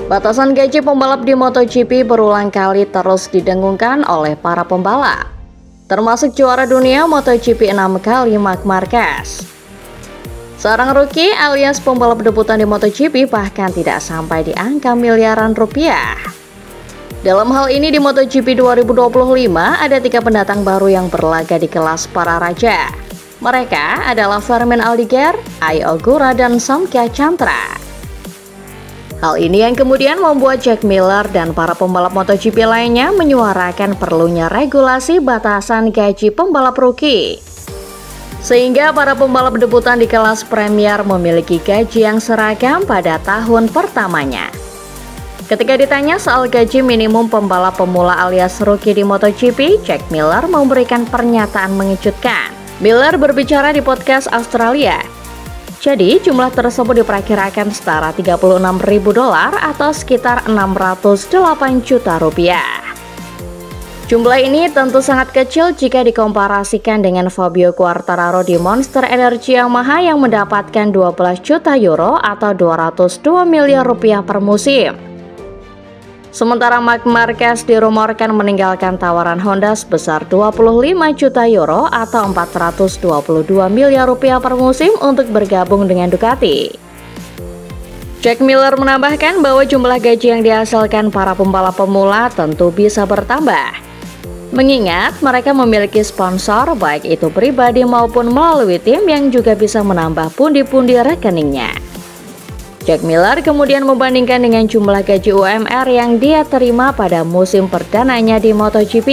Batasan gaji pembalap di MotoGP berulang kali terus didengungkan oleh para pembalap, termasuk juara dunia MotoGP 6 kali Marc Marquez. Seorang rookie alias pembalap debutan di MotoGP bahkan tidak sampai di angka miliaran rupiah. Dalam hal ini di MotoGP 2025 ada 3 pendatang baru yang berlaga di kelas para raja. Mereka adalah Fermin Aldiger, Ai Ogura, dan Somkya Chantra. Hal ini yang kemudian membuat Jack Miller dan para pembalap MotoGP lainnya menyuarakan perlunya regulasi batasan gaji pembalap rookie. Sehingga para pembalap debutan di kelas Premier memiliki gaji yang seragam pada tahun pertamanya. Ketika ditanya soal gaji minimum pembalap pemula alias rookie di MotoGP, Jack Miller memberikan pernyataan mengejutkan. Miller berbicara di podcast Australia. Jadi, jumlah tersebut diperkirakan setara $36.000 atau sekitar 608 juta rupiah. Jumlah ini tentu sangat kecil jika dikomparasikan dengan Fabio Quartararo di Monster Energy Yamaha yang mendapatkan 12 juta euro atau 202 miliar rupiah per musim. Sementara Marc Marquez dirumorkan meninggalkan tawaran Honda sebesar 25 juta euro atau 422 miliar rupiah per musim untuk bergabung dengan Ducati. Jack Miller menambahkan bahwa jumlah gaji yang dihasilkan para pembalap pemula tentu bisa bertambah, mengingat mereka memiliki sponsor baik itu pribadi maupun melalui tim yang juga bisa menambah pundi-pundi rekeningnya. Jack Miller kemudian membandingkan dengan jumlah gaji UMR yang dia terima pada musim perdananya di MotoGP.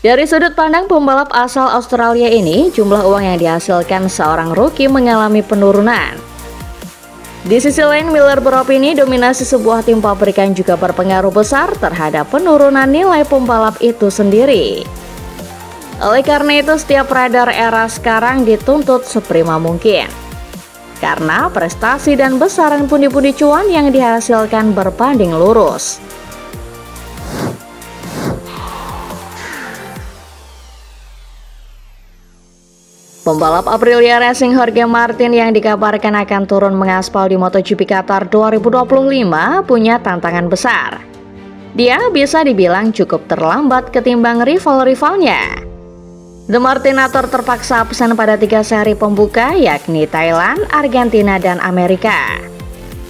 Dari sudut pandang pembalap asal Australia ini, jumlah uang yang dihasilkan seorang rookie mengalami penurunan. Di sisi lain, Miller beropini dominasi sebuah tim pabrikan juga berpengaruh besar terhadap penurunan nilai pembalap itu sendiri. Oleh karena itu, setiap rider era sekarang dituntut seprima mungkin, karena prestasi dan besaran pundi-pundi cuan yang dihasilkan berbanding lurus. Pembalap Aprilia Racing Jorge Martin yang dikabarkan akan turun mengaspal di MotoGP Qatar 2025 punya tantangan besar. Dia bisa dibilang cukup terlambat ketimbang rival-rivalnya. The Martinator terpaksa absen pada 3 seri pembuka, yakni Thailand, Argentina, dan Amerika.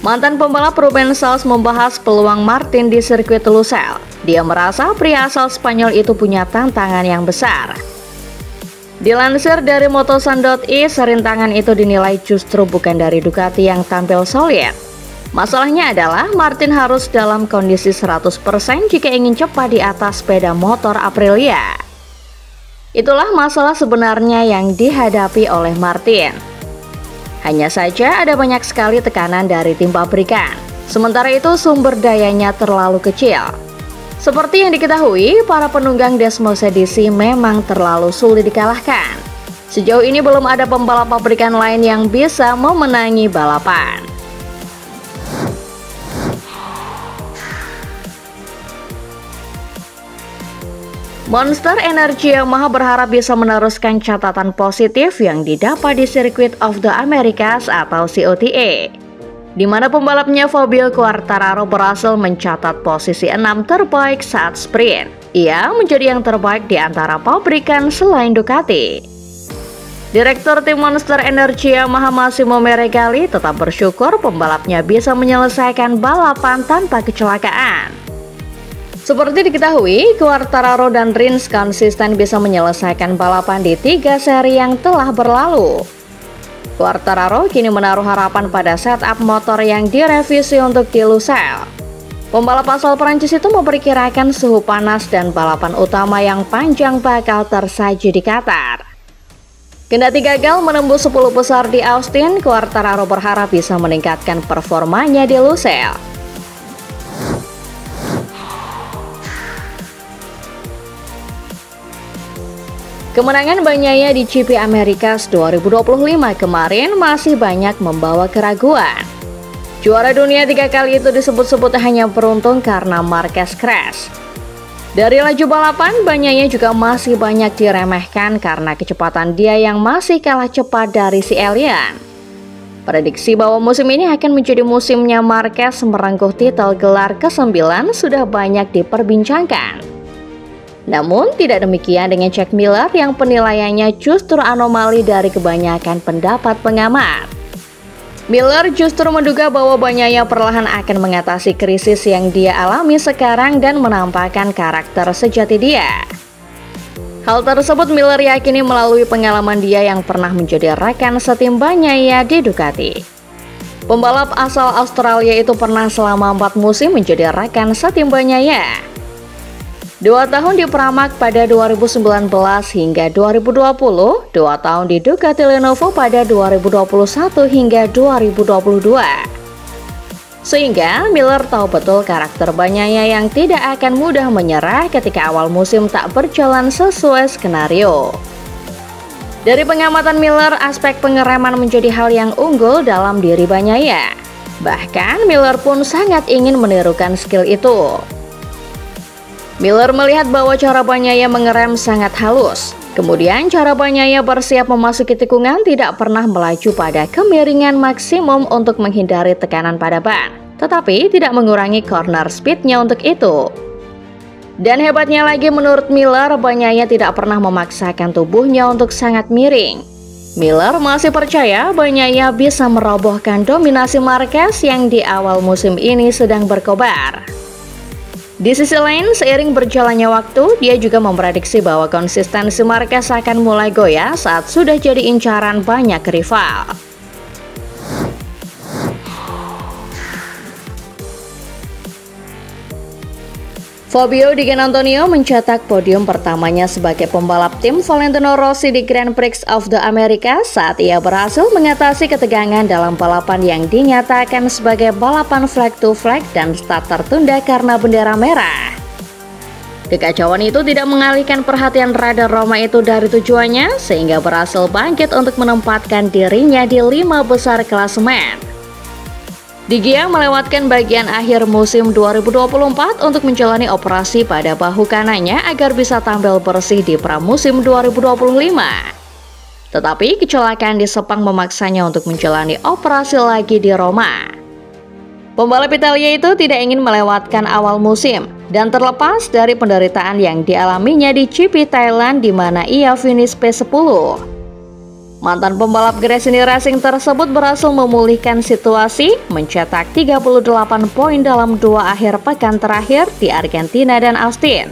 Mantan pembalap Ruben Sales membahas peluang Martin di sirkuit Lusail. Dia merasa pria asal Spanyol itu punya tantangan yang besar. Dilansir dari Motosan.i, serintangan itu dinilai justru bukan dari Ducati yang tampil solid. Masalahnya adalah Martin harus dalam kondisi 100% jika ingin cepat di atas sepeda motor Aprilia. Itulah masalah sebenarnya yang dihadapi oleh Martin. Hanya saja ada banyak sekali tekanan dari tim pabrikan. Sementara itu sumber dayanya terlalu kecil. Seperti yang diketahui, para penunggang Desmos Edisi memang terlalu sulit dikalahkan. Sejauh ini belum ada pembalap pabrikan lain yang bisa memenangi balapan. Monster Energy Yamaha berharap bisa meneruskan catatan positif yang didapat di Circuit of the Americas atau COTA, di mana pembalapnya Fabio Quartararo berhasil mencatat posisi 6 terbaik saat sprint. Ia menjadi yang terbaik di antara pabrikan selain Ducati. Direktur tim Monster Energy Yamaha Massimo Meregali tetap bersyukur pembalapnya bisa menyelesaikan balapan tanpa kecelakaan. Seperti diketahui, Quartararo dan Rins konsisten bisa menyelesaikan balapan di 3 seri yang telah berlalu. Quartararo kini menaruh harapan pada setup motor yang direvisi untuk di Lusail. Pembalap asal Prancis itu memperkirakan suhu panas dan balapan utama yang panjang bakal tersaji di Qatar. Kendati gagal menembus 10 besar di Austin, Quartararo berharap bisa meningkatkan performanya di Lusail. Kemenangan Bagnaia di GP Americas 2025 kemarin masih banyak membawa keraguan. Juara dunia 3 kali itu disebut-sebut hanya beruntung karena Marquez crash. Dari laju balapan, Bagnaia juga masih banyak diremehkan karena kecepatan dia yang masih kalah cepat dari si alien. Prediksi bahwa musim ini akan menjadi musimnya Marquez merengkuh titel gelar ke-9 sudah banyak diperbincangkan. Namun tidak demikian dengan Jack Miller yang penilaiannya justru anomali dari kebanyakan pendapat pengamat. Miller justru menduga bahwa Bagnaia perlahan akan mengatasi krisis yang dia alami sekarang dan menampakkan karakter sejati dia. Hal tersebut Miller yakini melalui pengalaman dia yang pernah menjadi rekan setim Bagnaia di Ducati. Pembalap asal Australia itu pernah selama 4 musim menjadi rekan setim Bagnaia. 2 tahun di Pramac pada 2019 hingga 2020, 2 tahun di Ducati Lenovo pada 2021 hingga 2022. Sehingga Miller tahu betul karakter Bagnaia yang tidak akan mudah menyerah ketika awal musim tak berjalan sesuai skenario. Dari pengamatan Miller, aspek pengereman menjadi hal yang unggul dalam diri Bagnaia. Bahkan Miller pun sangat ingin menirukan skill itu. Miller melihat bahwa cara Bagnaia mengerem sangat halus. Kemudian cara Bagnaia bersiap memasuki tikungan tidak pernah melaju pada kemiringan maksimum untuk menghindari tekanan pada ban, tetapi tidak mengurangi corner speednya untuk itu. Dan hebatnya lagi menurut Miller, Bagnaia tidak pernah memaksakan tubuhnya untuk sangat miring. Miller masih percaya Bagnaia bisa merobohkan dominasi Marquez yang di awal musim ini sedang berkobar. Di sisi lain, seiring berjalannya waktu, dia juga memprediksi bahwa konsistensi Marquez akan mulai goyah saat sudah jadi incaran banyak rival. Fabio Di Giannantonio mencetak podium pertamanya sebagai pembalap tim Valentino Rossi di Grand Prix of the America saat ia berhasil mengatasi ketegangan dalam balapan yang dinyatakan sebagai balapan flag to flag dan start tertunda karena bendera merah. Kekacauan itu tidak mengalihkan perhatian rider Roma itu dari tujuannya sehingga berhasil bangkit untuk menempatkan dirinya di 5 besar klasemen. Di Gia melewatkan bagian akhir musim 2024 untuk menjalani operasi pada bahu kanannya agar bisa tampil bersih di pramusim 2025. Tetapi kecelakaan di Sepang memaksanya untuk menjalani operasi lagi di Roma. Pembalap Italia itu tidak ingin melewatkan awal musim dan terlepas dari penderitaan yang dialaminya di GP Thailand di mana ia finish P10. Mantan pembalap Gresini Racing tersebut berhasil memulihkan situasi, mencetak 38 poin dalam 2 akhir pekan terakhir di Argentina dan Austin.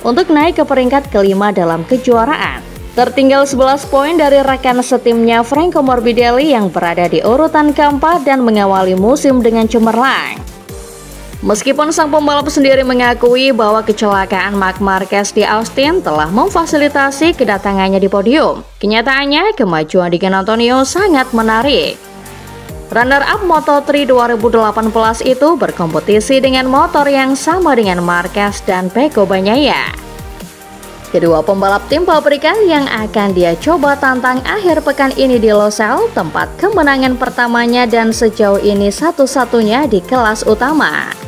Untuk naik ke peringkat kelima dalam kejuaraan, tertinggal 11 poin dari rekan setimnya Franco Morbidelli yang berada di urutan keempat dan mengawali musim dengan cemerlang. Meskipun sang pembalap sendiri mengakui bahwa kecelakaan Marc Marquez di Austin telah memfasilitasi kedatangannya di podium, kenyataannya kemajuan Di Giannantonio sangat menarik. Runner-up Moto3 2018 itu berkompetisi dengan motor yang sama dengan Marquez dan Pecco Bagnaia. Kedua pembalap tim pabrikan yang akan dia coba tantang akhir pekan ini di Losail, tempat kemenangan pertamanya dan sejauh ini satu-satunya di kelas utama.